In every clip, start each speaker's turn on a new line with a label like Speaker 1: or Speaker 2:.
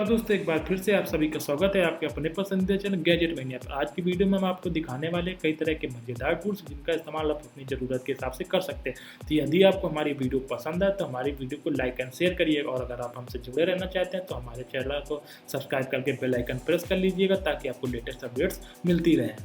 Speaker 1: और दोस्तों एक बार फिर से आप सभी का स्वागत है आपके अपने पसंदीदा चैनल गैजेट मैनिया पर। आज की वीडियो में हम आपको दिखाने वाले कई तरह के मजेदार टूल्स जिनका इस्तेमाल आप अपनी ज़रूरत के हिसाब से कर सकते हैं। तो यदि आपको हमारी वीडियो पसंद है तो हमारी वीडियो को लाइक एंड शेयर करिएगा, और अगर आप हमसे जुड़े रहना चाहते हैं तो हमारे चैनल को सब्सक्राइब करके बेल आइकन प्रेस कर लीजिएगा ताकि आपको लेटेस्ट अपडेट्स मिलती रहें।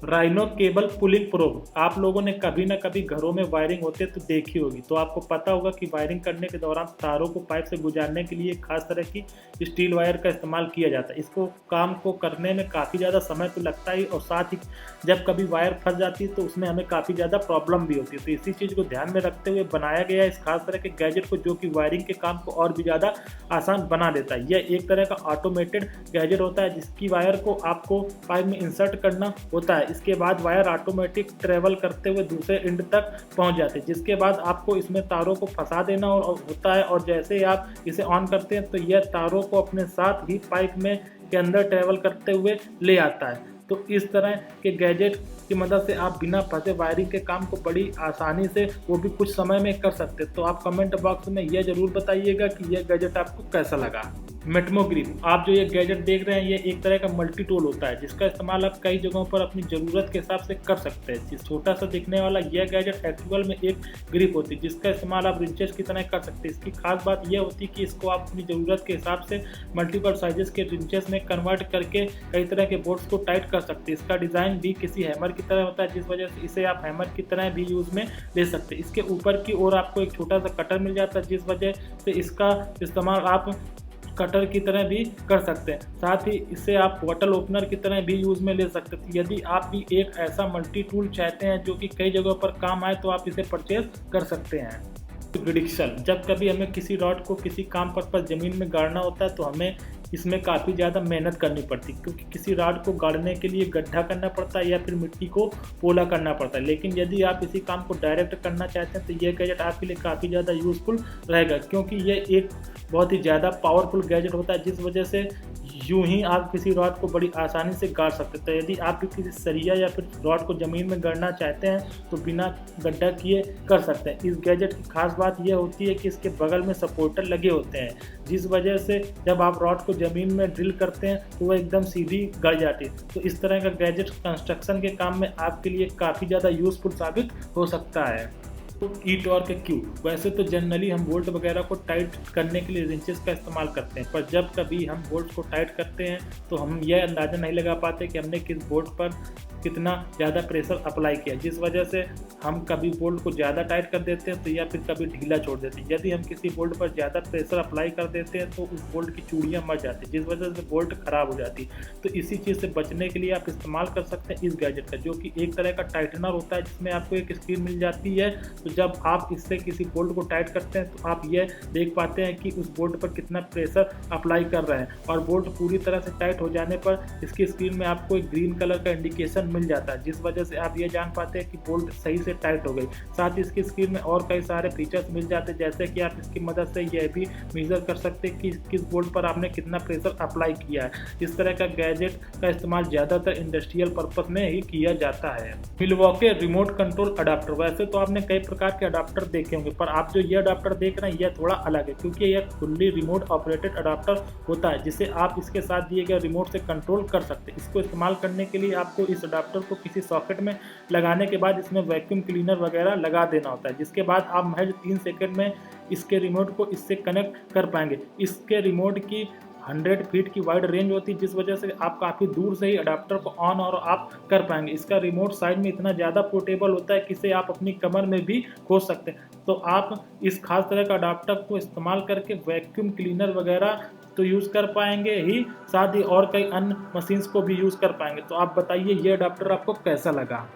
Speaker 1: राइनो केबल पुलिंग प्रोब, आप लोगों ने कभी ना कभी घरों में वायरिंग होते तो देखी होगी, तो आपको पता होगा कि वायरिंग करने के दौरान तारों को पाइप से गुजारने के लिए खास तरह की स्टील वायर का इस्तेमाल किया जाता है। इसको काम को करने में काफ़ी ज़्यादा समय तो लगता ही, और साथ ही जब कभी वायर फंस जाती है तो उसमें हमें काफ़ी ज़्यादा प्रॉब्लम भी होती है। तो इसी चीज़ को ध्यान में रखते हुए बनाया गया है इस खास तरह के गैजेट को, जो कि वायरिंग के काम को और भी ज़्यादा आसान बना देता है। यह एक तरह का ऑटोमेटेड गैजेट होता है जिसकी वायर को आपको पाइप में इंसर्ट करना होता है। इसके बाद वायर ऑटोमेटिक ट्रेवल करते हुए दूसरे एंड तक पहुंच जाते हैं, जिसके बाद आपको इसमें तारों को फंसा देना होता है, और जैसे ही आप इसे ऑन करते हैं तो यह तारों को अपने साथ ही पाइप में के अंदर ट्रेवल करते हुए ले आता है। तो इस तरह के गैजेट की मदद से आप बिना फंसे वायरिंग के काम को बड़ी आसानी से, वो भी कुछ समय में कर सकते हैं। तो आप कमेंट बॉक्स में यह जरूर बताइएगा कि यह गैजेट आपको कैसा लगा। मेटमो ग्रिप, आप जो ये गैजेट देख रहे हैं ये एक तरह का मल्टी टूल होता है जिसका इस्तेमाल आप कई जगहों पर अपनी ज़रूरत के हिसाब से कर सकते हैं। जिस छोटा सा दिखने वाला यह गैजेट एक्चुअल में एक ग्रिप होती है जिसका इस्तेमाल आप रिंचेस की तरह कर सकते हैं। इसकी खास बात यह होती है कि इसको आप अपनी ज़रूरत के हिसाब से मल्टीपल साइजेस के रिंचेस में कन्वर्ट करके कई तरह के बोल्ट्स को टाइट कर सकते हैं। इसका डिज़ाइन भी किसी हैमर की तरह होता है, जिस वजह से इसे आप हैमर की तरह भी यूज़ में ले सकते हैं। इसके ऊपर की ओर आपको एक छोटा सा कटर मिल जाता है, जिस वजह से इसका इस्तेमाल आप कटर की तरह भी कर सकते हैं। साथ ही इसे आप बॉटल ओपनर की तरह भी यूज़ में ले सकते हैं। यदि आप भी एक ऐसा मल्टी टूल चाहते हैं जो कि कई जगहों पर काम आए तो आप इसे परचेज कर सकते हैं। प्रिडिक्शन, जब कभी हमें किसी रॉड को किसी काम पर ज़मीन में गाड़ना होता है तो हमें इसमें काफ़ी ज़्यादा मेहनत करनी पड़ती है, क्योंकि किसी रॉड को गाड़ने के लिए गड्ढा करना पड़ता है या फिर मिट्टी को पोला करना पड़ता है। लेकिन यदि आप इसी काम को डायरेक्ट करना चाहते हैं तो यह गैजेट आपके लिए काफ़ी ज़्यादा यूज़फुल रहेगा, क्योंकि यह एक बहुत ही ज़्यादा पावरफुल गैजेट होता है, जिस वजह से यूं ही आप किसी रॉड को बड़ी आसानी से गाड़ सकते हैं। तो यदि आप भी किसी सरिया या फिर रॉड को ज़मीन में गाड़ना चाहते हैं तो बिना गड्ढा किए कर सकते हैं। इस गैजेट की खास बात यह होती है कि इसके बगल में सपोर्टर लगे होते हैं, जिस वजह से जब आप रॉड को ज़मीन में ड्रिल करते हैं तो वह एकदम सीधी गड़ जाती है। तो इस तरह का गैजेट कंस्ट्रक्शन के काम में आपके लिए काफ़ी ज़्यादा यूज़फुल साबित हो सकता है। ई टॉर्क क्यू, वैसे तो जनरली हम बोल्ट वगैरह को टाइट करने के लिए रिंचेस का इस्तेमाल करते हैं, पर जब कभी हम बोल्ट को टाइट करते हैं तो हम यह अंदाज़ा नहीं लगा पाते कि हमने किस बोल्ट पर कितना ज़्यादा प्रेशर अप्लाई किया, जिस वजह से हम कभी बोल्ट को ज़्यादा टाइट कर देते हैं तो या फिर कभी ढीला छोड़ देते हैं। यदि हम किसी बोल्ट पर ज़्यादा प्रेशर अप्लाई कर देते हैं तो उस बोल्ट की चूड़ियाँ मर जाती हैं, जिस वजह से बोल्ट ख़राब हो जाती है। तो इसी चीज़ से बचने के लिए आप इस्तेमाल कर सकते हैं इस गैजेट का, जो कि एक तरह का टाइटनर होता है जिसमें आपको एक स्क्रीन मिल जाती है। तो जब आप इससे किसी बोल्ट को टाइट करते हैं तो आप यह देख पाते हैं कि उस बोल्ट पर कितना प्रेशर अप्लाई कर रहे हैं, और बोल्ट पूरी तरह से टाइट हो जाने पर इसकी स्क्रीन में आपको एक ग्रीन कलर का इंडिकेशन मिल जाता है, जिस वजह से आप ये जान पाते हैं कि बोल्ट सही से टाइट हो गई। साथ ही इसकी स्क्रीन में और कई सारे फीचर्स मिल जाते हैं, जैसे कि आप इसकी मदद से यह भी मेजर कर सकते हैं कि किस बोल्ट पर आपने कितना प्रेशर अप्लाई किया है। इस तरह का गैजेट का इस्तेमाल ज़्यादातर इंडस्ट्रियल पर्पस में ही किया जाता है। मिल्वॉकी रिमोट कंट्रोल अडाप्टर, वैसे तो आपने कई प्रकार के अडाप्टर देखे होंगे, पर आप जो ये अडाप्टर देख रहे हैं यह थोड़ा अलग है, क्योंकि यह फुल्ली रिमोट ऑपरेटेड अडाप्टर होता है जिसे आप इसके साथ दिए गए रिमोट से कंट्रोल कर सकते हैं। इसको इस्तेमाल करने के लिए आपको इस अडाप्टर को किसी सॉकेट में लगाने के बाद इसमें वैक्यूम क्लीनर वगैरह लगा देना होता है, जिसके बाद आप महज 3 सेकंड में इसके रिमोट को इससे कनेक्ट कर पाएंगे। इसके रिमोट की 100 फीट की वाइड रेंज होती है, जिस वजह से आप काफ़ी दूर से ही अडाप्टर को ऑन और ऑफ कर पाएंगे। इसका रिमोट साइज में इतना ज़्यादा पोर्टेबल होता है कि इसे आप अपनी कमर में भी खोस सकते हैं। तो आप इस खास तरह का अडाप्टर को इस्तेमाल करके वैक्यूम क्लीनर वगैरह तो यूज़ कर पाएंगे ही, साथ ही और कई अन्य मशीन्स को भी यूज़ कर पाएंगे। तो आप बताइए ये अडाप्टर आपको कैसा लगा।